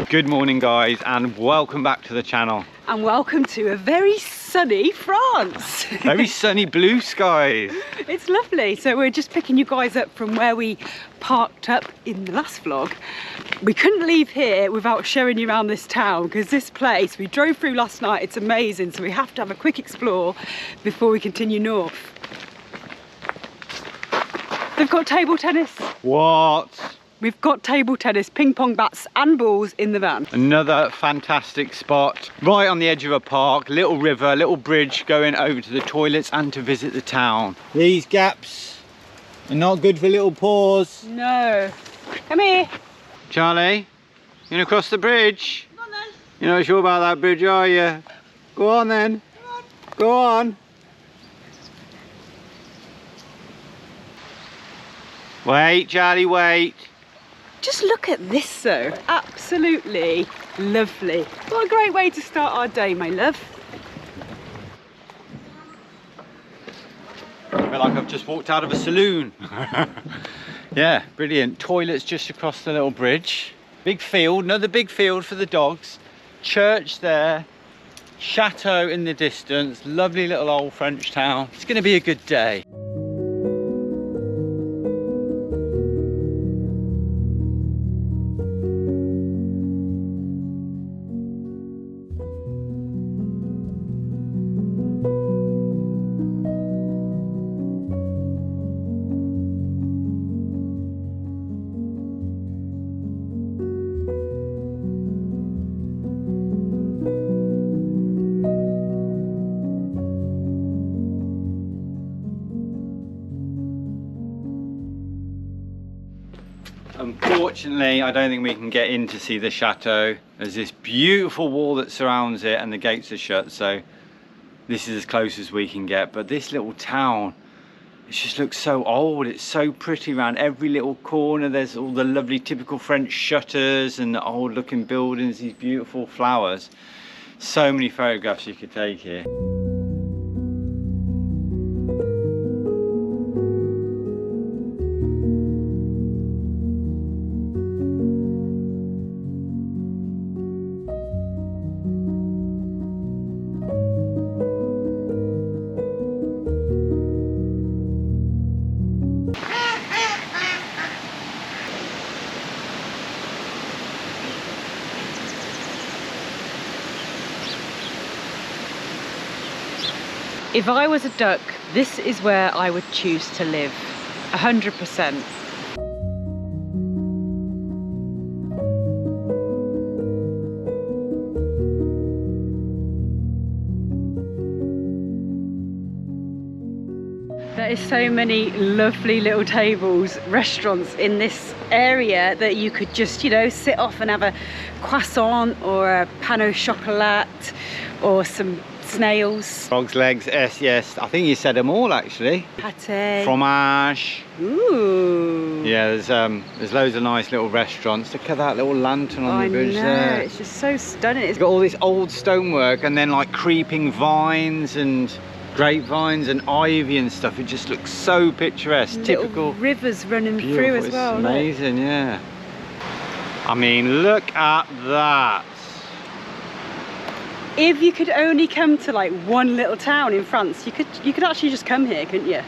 Good morning guys, and welcome back to the channel. And welcome to a very sunny France. Very sunny blue skies. It's lovely. So we're just picking you guys up from where we parked up in the last vlog. We couldn't leave here without showing you around this town, because this place we drove through last night, it's amazing. So we have to have a quick explore before we continue north. They've got table tennis. What? We've got table tennis, ping pong bats and balls in the van. Another fantastic spot, right on the edge of a park, little river, little bridge going over to the toilets and to visit the town. These gaps are not good for little paws. No. Come here. Charlie, you gonna cross the bridge? Come on then. You're not sure about that bridge, are you? Go on then. Come on. Go on. Wait, Charlie, wait. Just look at this though, absolutely lovely. What a great way to start our day, my love. I feel like I've just walked out of a saloon. Yeah, brilliant. Toilets just across the little bridge. Big field, another big field for the dogs. Church there, Chateau in the distance, lovely little old French town. It's gonna be a good day. Unfortunately, I don't think we can get in to see the chateau. There's this beautiful wall that surrounds it and the gates are shut, so this is as close as we can get. But this little town, it just looks so old. It's so pretty around every little corner. There's all the lovely typical French shutters and the old looking buildings, these beautiful flowers. So many photographs you could take here. If I was a duck, this is where I would choose to live, 100%. There is so many lovely little tables, restaurants in this area that you could just, you know, sit off and have a croissant or a pain au chocolat or some snails. Frog's legs, yes, I think you said them all actually. Pate. Fromage. Ooh. Yeah, there's loads of nice little restaurants. Look at that little lantern on the bridge there. It's just so stunning. It's got all this old stonework and then like creeping vines and grapevines and ivy and stuff. It just looks so picturesque. Little typical rivers running beautiful. through as well. It's amazing, yeah. I mean, look at that. If you could only come to like one little town in France, you could actually just come here, couldn't you?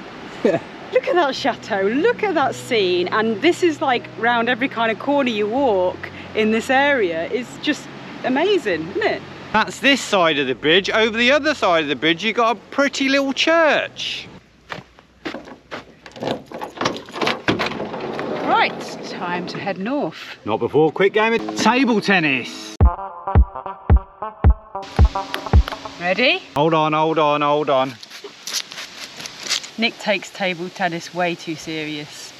Yeah. Look at that chateau, look at that scene, and this is like round every kind of corner you walk in this area. It's just amazing, isn't it? That's this side of the bridge. Over the other side of the bridge, you've got a pretty little church. Right, time to head north. Not before a quick game of table tennis. Ready? Hold on, hold on, hold on. Nick takes table tennis way too serious.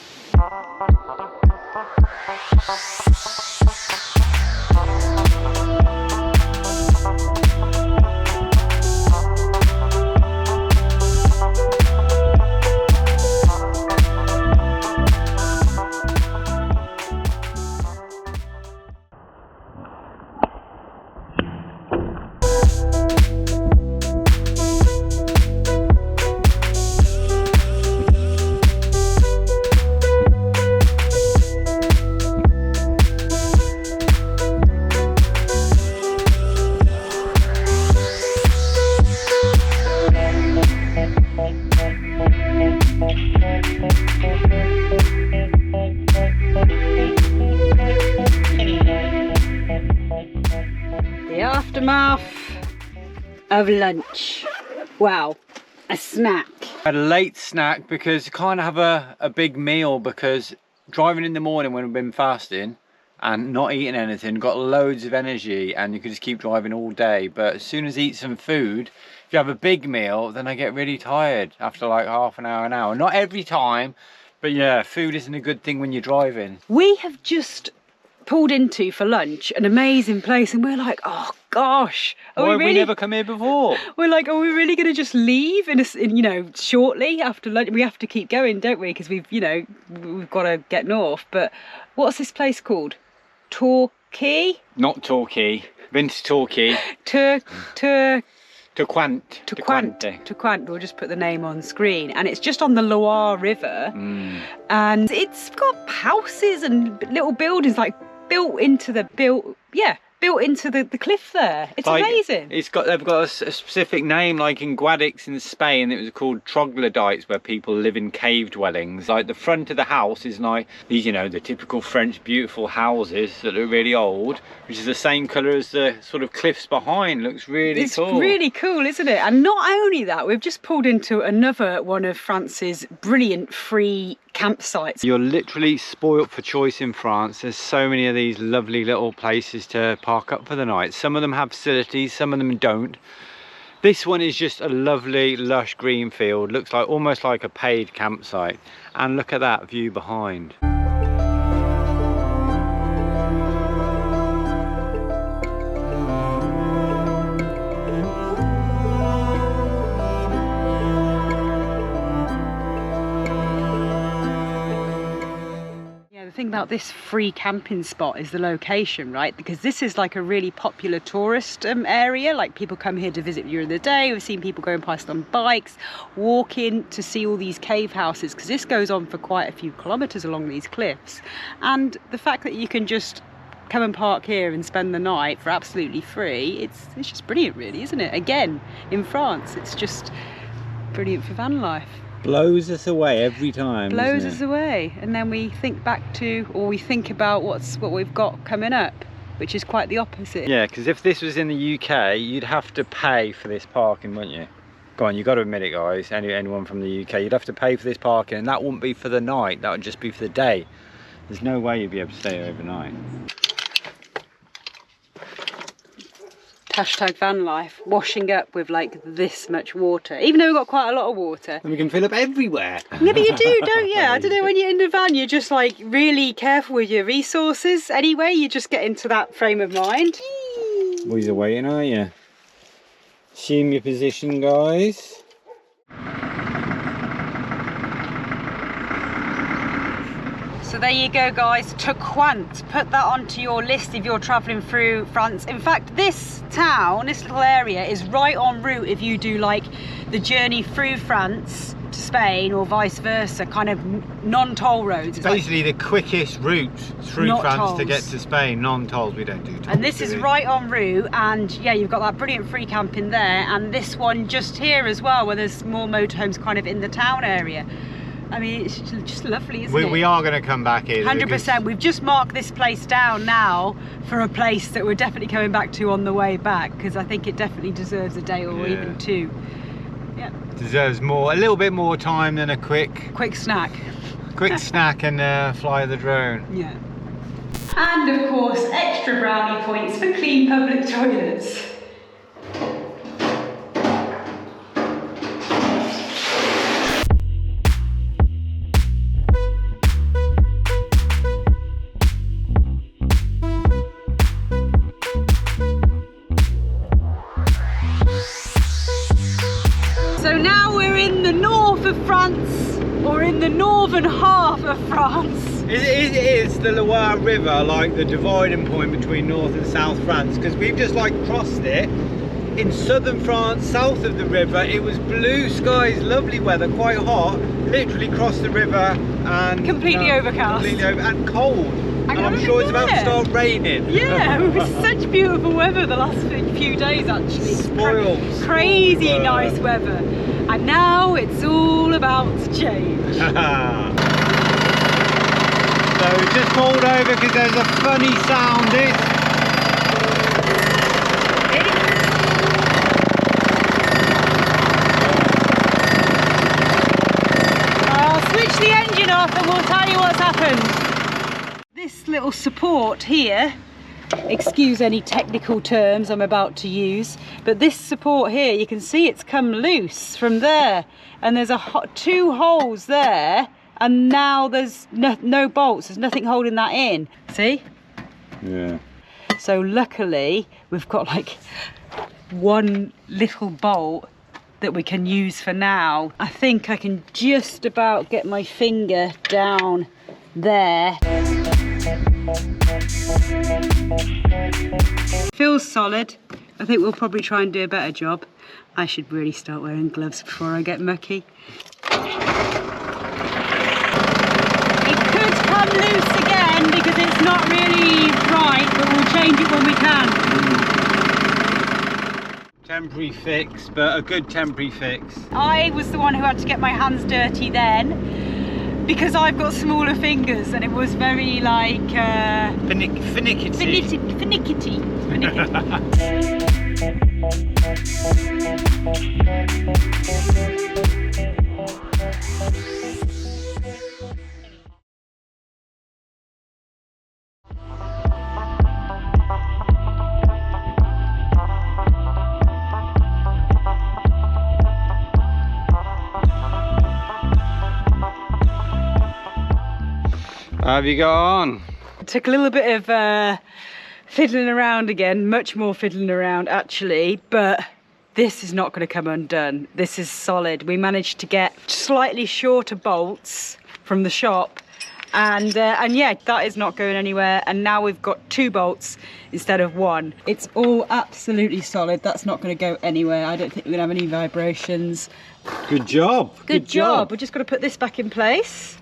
of lunch. Wow, a snack. Had a late snack because you can't have a big meal, because driving in the morning when we've been fasting and not eating anything, got loads of energy and you could just keep driving all day. But as soon as you eat some food, if you have a big meal, then I get really tired after like half an hour. Not every time, but yeah, food isn't a good thing when you're driving. We have just pulled into for lunch an amazing place, and we're like, oh gosh, Why have we never come here before? We're like, are we really going to just leave in you know, shortly after lunch? We have to keep going, don't we? Because we've got to get north. But what's this place called? Torquay? Not Torquay. Vince Torquay. Tequant. We'll just put the name on screen, and it's just on the Loire River, and it's got houses and little buildings like built into the cliff there. It's like, amazing. They've got a specific name, like in Guadix in Spain, it was called troglodytes, where people live in cave dwellings. Like the front of the house is like these, you know, the typical French beautiful houses that are really old, which is the same colour as the sort of cliffs behind. Looks really cool. It's really cool, isn't it? And not only that, we've just pulled into another one of France's brilliant free campsites. You're literally spoilt for choice in France. There's so many of these lovely little places to park up for the night. Some of them have facilities, some of them don't. This one is just a lovely lush green field. Looks like almost like a paid campsite, and look at that view behind. The thing about this free camping spot is the location, right? Because this is like a really popular tourist area. Like, people come here to visit during the day. We've seen people going past on bikes, walking to see all these cave houses, because this goes on for quite a few kilometers along these cliffs. And the fact that you can just come and park here and spend the night for absolutely free, it's just brilliant, really, isn't it? Again, in France, it's just brilliant for van life. Blows us away every time. Blows us away, and then we think back to, or we think about what we've got coming up, which is quite the opposite. Yeah, because if this was in the UK, you'd have to pay for this parking, wouldn't you? Go on, you got to admit it, guys. Anyone from the UK, you'd have to pay for this parking, and that wouldn't be for the night. That would just be for the day. There's no way you'd be able to stay overnight. Hashtag van life, washing up with like this much water, even though we've got quite a lot of water. And we can fill up everywhere. Yeah, but you do, don't you? I don't know, when you're in the van, you're just like really careful with your resources anyway. You just get into that frame of mind. Boys are waiting, are you? Assume your position, guys. So there you go, guys, Tequant. Put that onto your list if you're travelling through France. In fact, this town, this little area, is right en route if you do like the journey through France to Spain or vice versa, kind of non-toll roads. It's basically like the quickest route through France tolls. To get to Spain, non-tolls. We don't do tolls. And this is right en route, and yeah, you've got that brilliant free camping there, and this one just here as well, where there's more motorhomes kind of in the town area. I mean, it's just lovely, isn't it? We are going to come back here. 100%. We've just marked this place down now for a place that we're definitely coming back to on the way back, because I think it definitely deserves a day or even two. Yeah. Deserves a little bit more time than a quick snack. Quick snack and fly the drone. Yeah. And of course, extra brownie points for clean public toilets. So now we're in the north of France, or in the northern half of France. It is the Loire River, like the dividing point between North and South France, because we've just like crossed it. In southern France, south of the river, it was blue skies, lovely weather, quite hot. Literally crossed the river and completely overcast, and cold. And I'm sure it's about to start raining. Yeah, it was such beautiful weather the last few days actually. Spoiled. Crazy nice weather. And now it's all about to change. So we just pulled over because there's a funny sound. switch the engine off and we'll tell you what's happened. This little support here, excuse any technical terms I'm about to use, but this support here, you can see it's come loose from there, and there's two holes there, and now there's no bolts, there's nothing holding that in. See? Yeah. So luckily we've got like one little bolt that we can use for now. I think I can just about get my finger down there. Feels solid. I think we'll probably try and do a better job. I should really start wearing gloves before I get mucky. It could come loose again because it's not really right, but we'll change it when we can. Temporary fix, but a good temporary fix. I was the one who had to get my hands dirty then, because I've got smaller fingers, and it was very like finicky. How have you got on? It took a little bit of fiddling around again, much more fiddling around actually, but this is not going to come undone. This is solid. We managed to get slightly shorter bolts from the shop, and yeah, that is not going anywhere, and now we've got 2 bolts instead of 1. It's all absolutely solid. That's not going to go anywhere. I don't think we're going to have any vibrations. Good job. Good job. We're just going to put this back in place.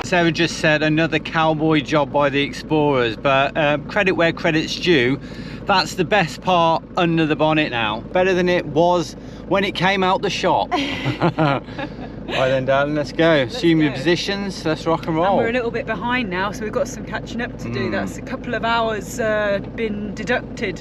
Sarah just said another cowboy job by the exPAWers, but credit where credit's due. That's the best part under the bonnet now. Better than it was when it came out the shop. Right then, darling, let's go. Assume your positions, let's rock and roll. And we're a little bit behind now, so we've got some catching up to do. That's a couple of hours been deducted,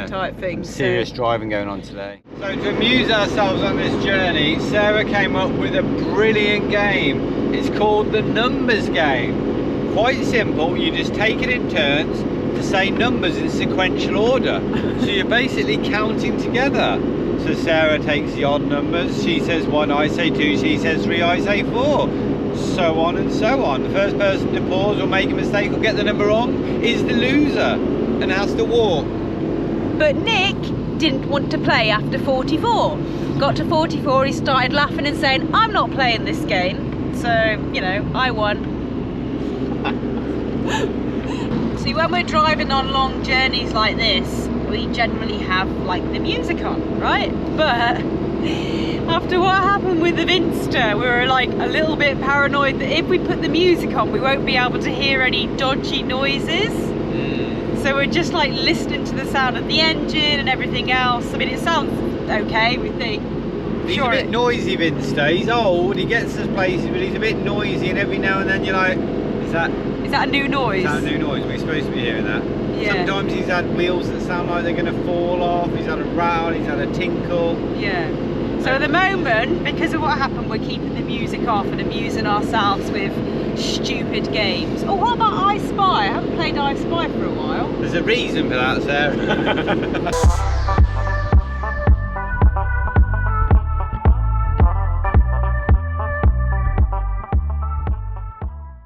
type thing. Some serious driving going on today. So to amuse ourselves on this journey, Sarah came up with a brilliant game. It's called the numbers game. Quite simple, you just take it in turns to say numbers in sequential order. So you're basically counting together. So Sarah takes the odd numbers, she says 1, I say 2, she says 3, I say 4. So on and so on. The first person to pause or make a mistake or get the number wrong is the loser and has to walk. But Nick didn't want to play after 44. Got to 44, he started laughing and saying, I'm not playing this game. So, you know, I won. See, when we're driving on long journeys like this, we generally have like the music on, right? But after what happened with the Vinster, we were like a little bit paranoid that if we put the music on, we won't be able to hear any dodgy noises. So we're just like listening to the sound of the engine and everything else. I mean, it sounds okay, we think. He's a bit noisy, Vinster. He's old, he gets us places, but he's a bit noisy, and every now and then you're like, is that a new noise? Is that a new noise? We're supposed to be hearing that. Yeah. Sometimes he's had wheels that sound like they're going to fall off, he's had a rattle, he's had a tinkle. Yeah. So at the moment, because of what happened, we're keeping the music off and amusing ourselves with stupid games. Oh, what about I Spy? I haven't played I Spy for a while. There's a reason for that, Sarah.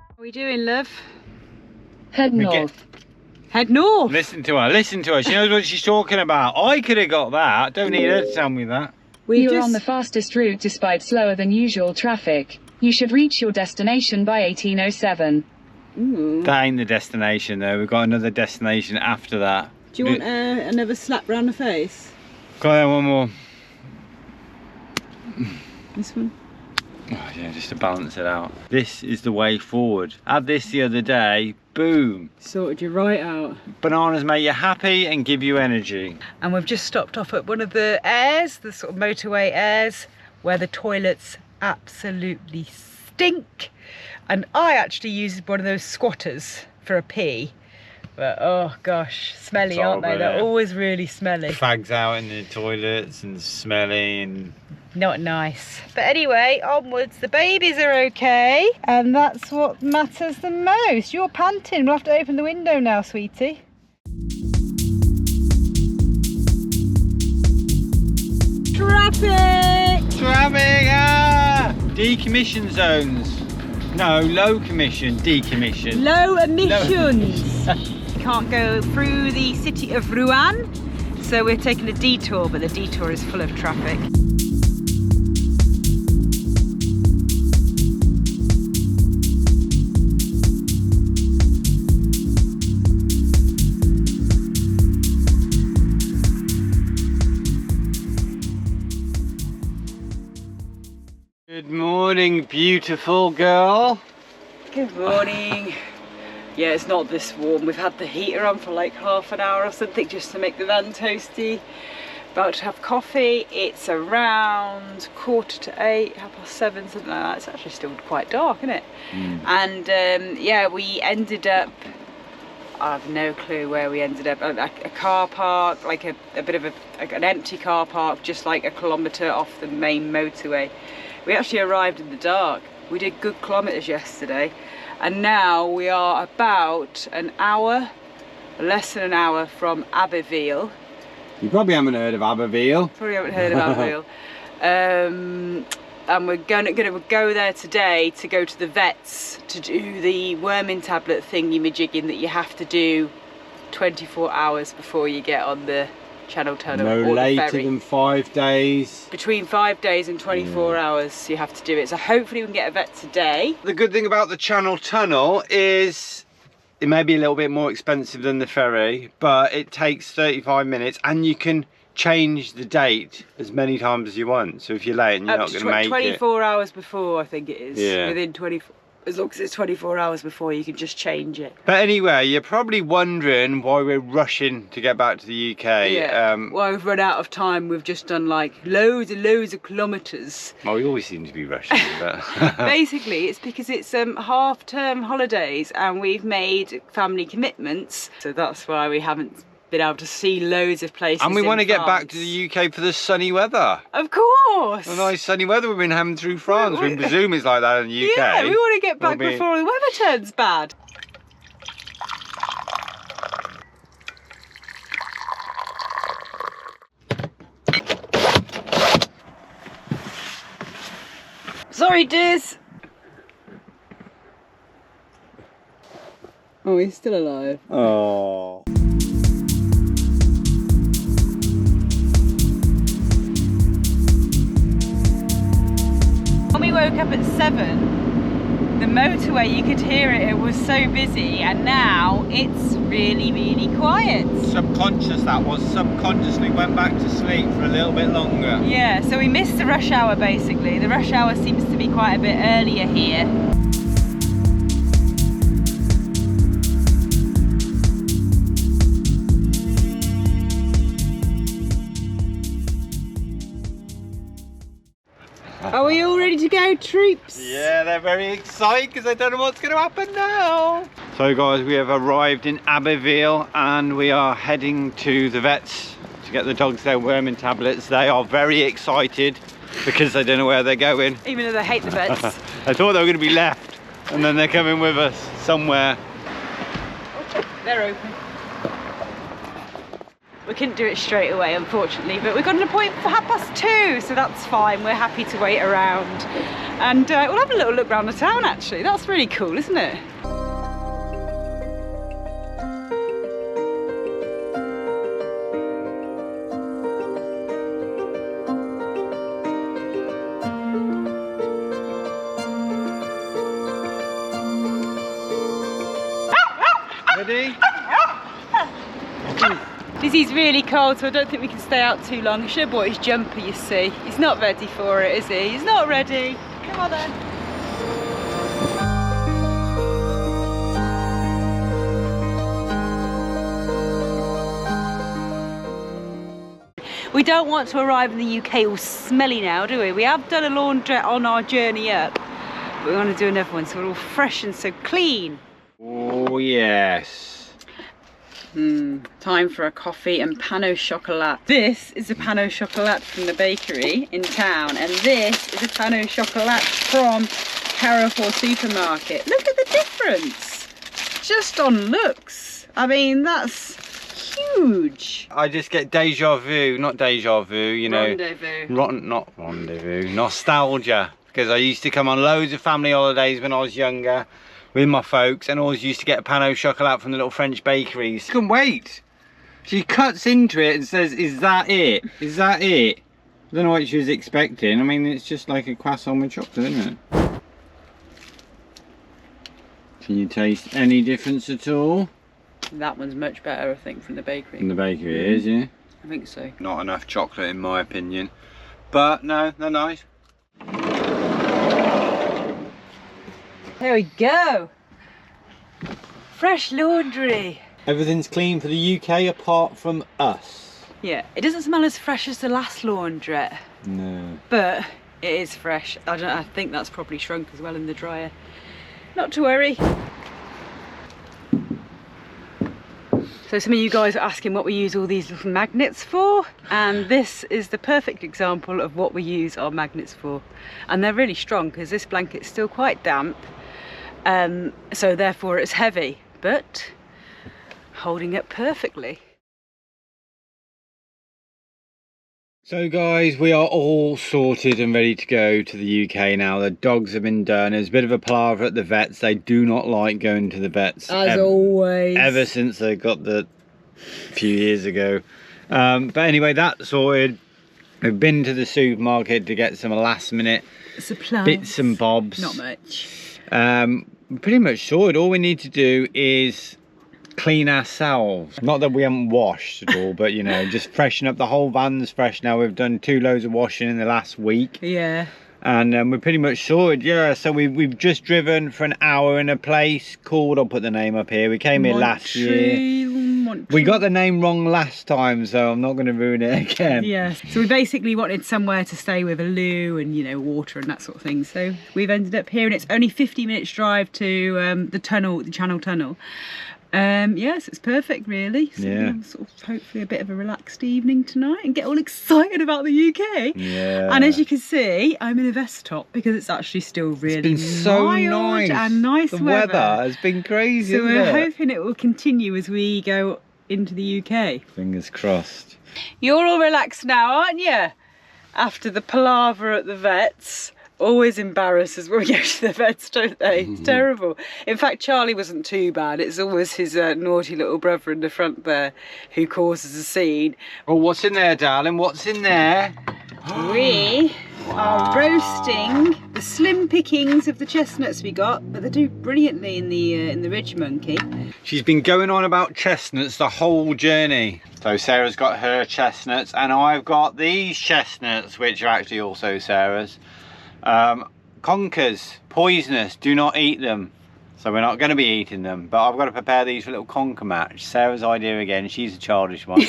What are we doing, love? Head north. Head north. Listen to her, listen to her. She knows what she's talking about. I could have got that. Don't need her to tell me that. You're on the fastest route despite slower than usual traffic. You should reach your destination by 1807. Ooh. That ain't the destination though. We've got another destination after that. Do you want another slap round the face? Go ahead, one more. This one? Oh, yeah, just to balance it out. This is the way forward. Had this the other day, boom. Sorted you right out. Bananas make you happy and give you energy. And we've just stopped off at one of the airs, the sort of motorway airs, where the toilets absolutely stink. And I actually used one of those squatters for a pee. But oh gosh, smelly, It's aren't they? horrible, They're yeah. always really smelly. Fags out in the toilets and smelly and... Not nice. But anyway, onwards. The babies are okay, and that's what matters the most. You're panting. We'll have to open the window now, sweetie. Traffic! Traffic! Ah! Decommission zones. No, low commission, decommission. Low emissions. You can't go through the city of Rouen, so we're taking a detour, but the detour is full of traffic. Good morning, beautiful girl. Good morning. Yeah, it's not this warm. We've had the heater on for like half an hour or something just to make the van toasty. About to have coffee. It's around 7:15, 7:30, something like that. It's actually still quite dark, isn't it? And yeah, we ended up, I have no clue where we ended up. A car park, like a bit of an empty car park, just like a kilometre off the main motorway. We actually arrived in the dark. We did good kilometres yesterday, and now we are about an hour, less than an hour from Abbeville. You probably haven't heard of Abbeville. Probably haven't heard of Abbeville. And we're going to go there today to go to the vets to do the worming tablet thingy-majigging that you have to do 24 hours before you get on the Channel Tunnel No or later the ferry. than 5 days. Between 5 days and 24 hours you have to do it. So hopefully we can get a vet today. The good thing about the Channel Tunnel is it may be a little bit more expensive than the ferry, but it takes 35 minutes and you can change the date as many times as you want. So if you're late and you're not going to make 24 hours before, I think it is. Yeah. Within 24, as long as it's 24 hours before, you can just change it. But anyway, you're probably wondering why we're rushing to get back to the UK. Yeah. Well, we've run out of time. We've just done like loads of kilometres. Well, we always seem to be rushing, but... Basically, it's because it's half-term holidays and we've made family commitments. So that's why we haven't been able to see loads of places. And we want to get back France. to the UK for the sunny weather. Of course. The nice sunny weather we've been having through France. We presume it's like that in the UK. Yeah, we want to get back We'll be- before the weather turns bad. Sorry, Diz. Oh, he's still alive. Oh. When we woke up at 7, the motorway, you could hear it, it was so busy, and now it's really, really quiet. Subconscious that was. Subconsciously went back to sleep for a little bit longer. Yeah, so we missed the rush hour basically. The rush hour seems to be quite a bit earlier here. Are we all ready to go, troops? Yeah, they're very excited because they don't know what's going to happen now. So guys, we have arrived in Abbeville and we are heading to the vets to get the dogs their worming tablets. They are very excited because they don't know where they're going. Even though they hate the vets. I thought they were going to be left and then they're coming with us somewhere. They're open. We couldn't do it straight away, unfortunately, but we've got an appointment for 2:30, so that's fine. We're happy to wait around. And we'll have a little look around the town, actually. That's really cool, isn't it? Ready? Dizzy's really cold, so I don't think we can stay out too long. He should have bought his jumper, you see. He's not ready for it, is he? He's not ready. Come on then. We don't want to arrive in the UK all smelly now, do we? We have done a laundrette on our journey up, but we want to do another one so we're all fresh and so clean. Oh, Oh yes. Time for a coffee and pain au chocolat. This is a pain au chocolat from the bakery in town, and this is a pain au chocolat from Carrefour supermarket. Look at the difference, just on looks. I mean, that's huge. I just get deja vu, not deja vu, you know. Rendezvous. Not rendezvous, nostalgia. Because I used to come on loads of family holidays when I was younger with my folks, and always used to get a pain au chocolat from the little French bakeries. Couldn't wait. She cuts into it and says, "Is that it? Is that it?" I don't know what she was expecting. I mean, it's just like a croissant with chocolate, isn't it? Can you taste any difference at all? That one's much better, I think, from the bakery. From the bakery, it is, yeah? I think so. Not enough chocolate in my opinion. But no, they're nice. There we go. Fresh laundry. Everything's clean for the UK apart from us. Yeah, it doesn't smell as fresh as the last laundrette. No. But it is fresh. I think that's probably shrunk as well in the dryer. Not to worry. So some of you guys are asking what we use all these little magnets for, and this is the perfect example of what we use our magnets for. And they're really strong because this blanket's still quite damp, so therefore it's heavy, but holding it perfectly. So guys, we are all sorted and ready to go to the UK now. The dogs have been done. There's a bit of a palaver at the vets. They do not like going to the vets. As always. Ever since they got the few years ago. But anyway, that's sorted. We've been to the supermarket to get some last minute supplies, bits and bobs. Not much. We're pretty much sorted. All we need to do is clean ourselves. Not that we haven't washed at all, but you know, just freshen up. The whole van's fresh now. We've done 2 loads of washing in the last week. Yeah. And we're pretty much sorted. Yeah, so we've just driven for an hour in a place called, I'll put the name up here, we came here last year. We got the name wrong last time, so I'm not going to ruin it again. Yeah, so we basically wanted somewhere to stay with a loo and, you know, water and that sort of thing. So we've ended up here, and it's only 50 minutes drive to the tunnel, the Channel Tunnel. Yes, it's perfect really. So yeah. we'll have sort of hopefully a bit of a relaxed evening tonight and get all excited about the UK. Yeah. And as you can see, I'm in a vest top because it's actually still really so mild and nice the weather. Has been crazy. So we're hoping it will continue as we go into the UK. Fingers crossed. You're all relaxed now, aren't you? After the palaver at the vets. Always embarrass us when we go to the vets, don't they? It's terrible. In fact, Charlie wasn't too bad. It's always his naughty little brother in the front there who causes a scene. Oh, what's in there, darling? What's in there? We are roasting the slim pickings of the chestnuts we got, but they do brilliantly in the Ridge Monkey. She's been going on about chestnuts the whole journey. So Sarah's got her chestnuts, and I've got these chestnuts, which are actually also Sarah's. Conkers, poisonous, do not eat them. So we're not going to be eating them, but I've got to prepare these for a little conker match. Sarah's idea again, she's a childish one.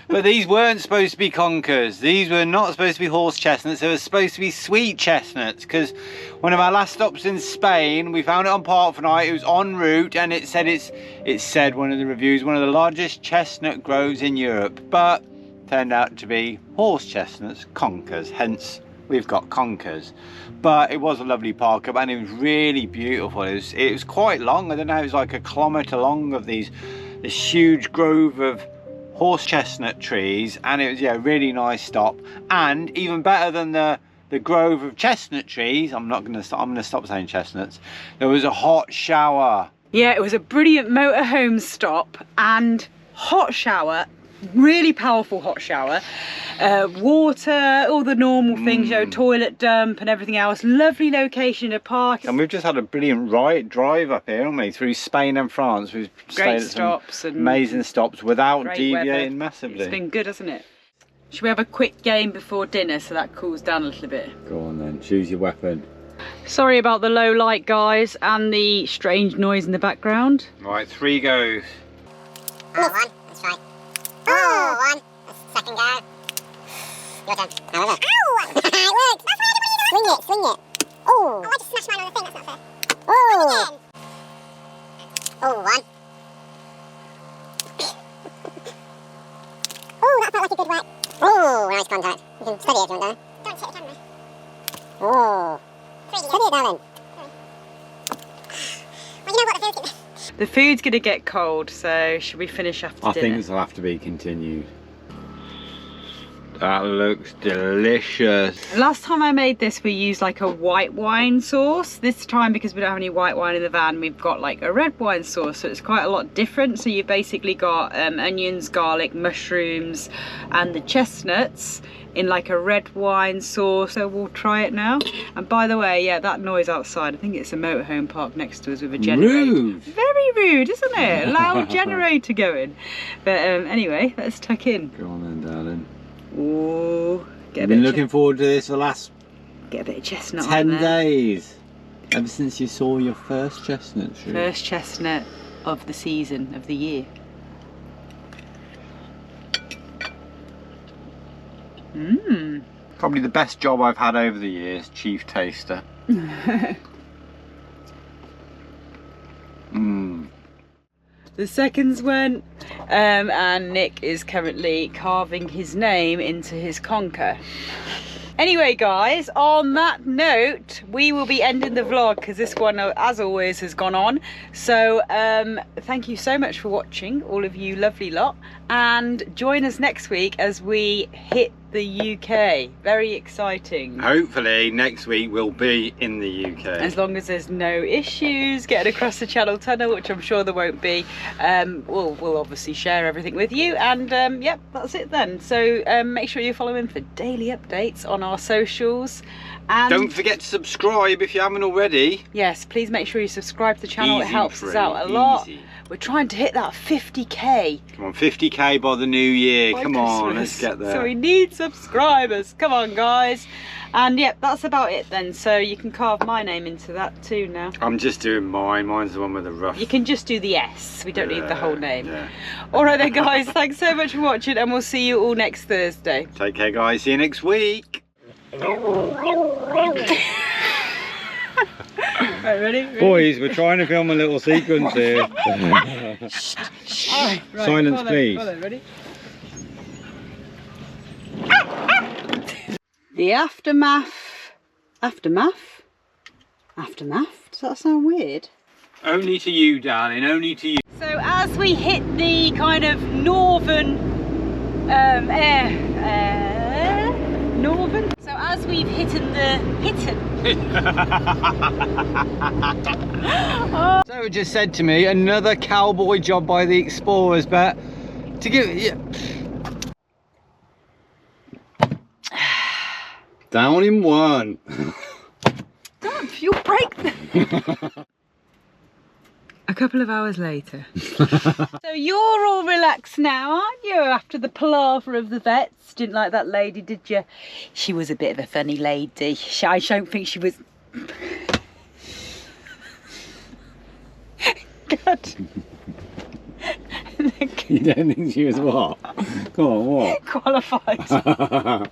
But these weren't supposed to be conkers. These were not supposed to be horse chestnuts. They were supposed to be sweet chestnuts, because one of our last stops in Spain, we found it on Park for Night. It was en route, and it said one of the reviews, one of the largest chestnut groves in Europe, but turned out to be horse chestnuts, conkers, hence we've got conkers. But it was a lovely park up, and it was really beautiful. It was quite long. I don't know, it was like 1 kilometre long of this huge grove of horse chestnut trees, and it was, yeah, really nice stop. And even better than the grove of chestnut trees, I'm going to stop saying chestnuts, there was a hot shower. Yeah, it was a brilliant motorhome stop and hot shower. Really powerful hot shower, water, all the normal things, you know, toilet dump and everything else. Lovely location in a park. And we've just had a brilliant drive up here, haven't we, through Spain and France. We've great stops and amazing stops without deviating weather. massively. It's been good, hasn't it? Should we have a quick game before dinner so that cools down a little bit? Go on then, choose your weapon. Sorry about the low light, guys, and the strange noise in the background. Right, 3 goes. Oh, 1, let's try. Oh, 1. Second go. Your turn. Now look. Ow! It works! Swing it, swing it. Oh! Oh, I just smashed mine on the thing, that's not fair. Oh! Oh, one. Oh, that felt like a good whack. Oh, nice contact. You can steady it if you want, darling. Don't hit the camera. Oh. Steady it, darling. Well, you know what the food's... The food's gonna get cold, so should we finish after dinner? I think this will have to be continued. That looks delicious. Last time I made this, we used like a white wine sauce. This time, because we don't have any white wine in the van, we've got like a red wine sauce, so it's quite a lot different. So you've basically got onions, garlic, mushrooms, and the chestnuts in like a red wine sauce. So we'll try it now. And by the way, yeah, that noise outside, I think it's a motorhome park next to us with a generator. Rude. Very rude, isn't it? Loud generator going. But anyway, let's tuck in. Go on then, darling. Ooh, I've been looking forward to this for the last get a bit of chestnut 10 on there. days. Ever since you saw your first chestnut tree. First chestnut of the season, of the year. Mmm. Probably the best job I've had over the years, chief taster. Mmm. The seconds went, and Nick is currently carving his name into his conker. Anyway guys, on that note, we will be ending the vlog because this one, as always, has gone on. So thank you so much for watching, all of you lovely lot, and join us next week as we hit the UK. Very exciting. Hopefully next week we'll be in the UK. As long as there's no issues getting across the Channel Tunnel, which I'm sure there won't be. We'll obviously share everything with you, and yep, that's it then. So make sure you follow in for daily updates on our socials, and don't forget to subscribe if you haven't already. yes, please make sure you subscribe to the channel. Easy It helps us free, out a lot. easy. We're trying to hit that 50k. Come on, 50k by the new year. by Come on, Christmas. let's get there. So we need subscribers. Come on guys. And yep, that's about it then. So you can carve my name into that too now. I'm just doing mine. Mine's the one with the rough. You can just do the S. We don't need the whole name. Yeah. All right then guys, thanks so much for watching, and we'll see you all next Thursday. Take care guys, see you next week. Right, ready? Boys, we're trying to film a little sequence here. All right, Silence, go on then, please. go on then, ready? The aftermath. Aftermath? Aftermath? Does that sound weird? Only to you, darling, only to you. So as we hit the kind of northern northern. So as we've So it just said to me, another cowboy job by the exPAWers, but to give it, down in one. Don't, you'll break them. A couple of hours later. So you're all relaxed now, aren't you? After the palaver of the vets. Didn't like that lady, did you? She was a bit of a funny lady. I don't think she was... God. You don't think she was what? Come on, what? Qualified.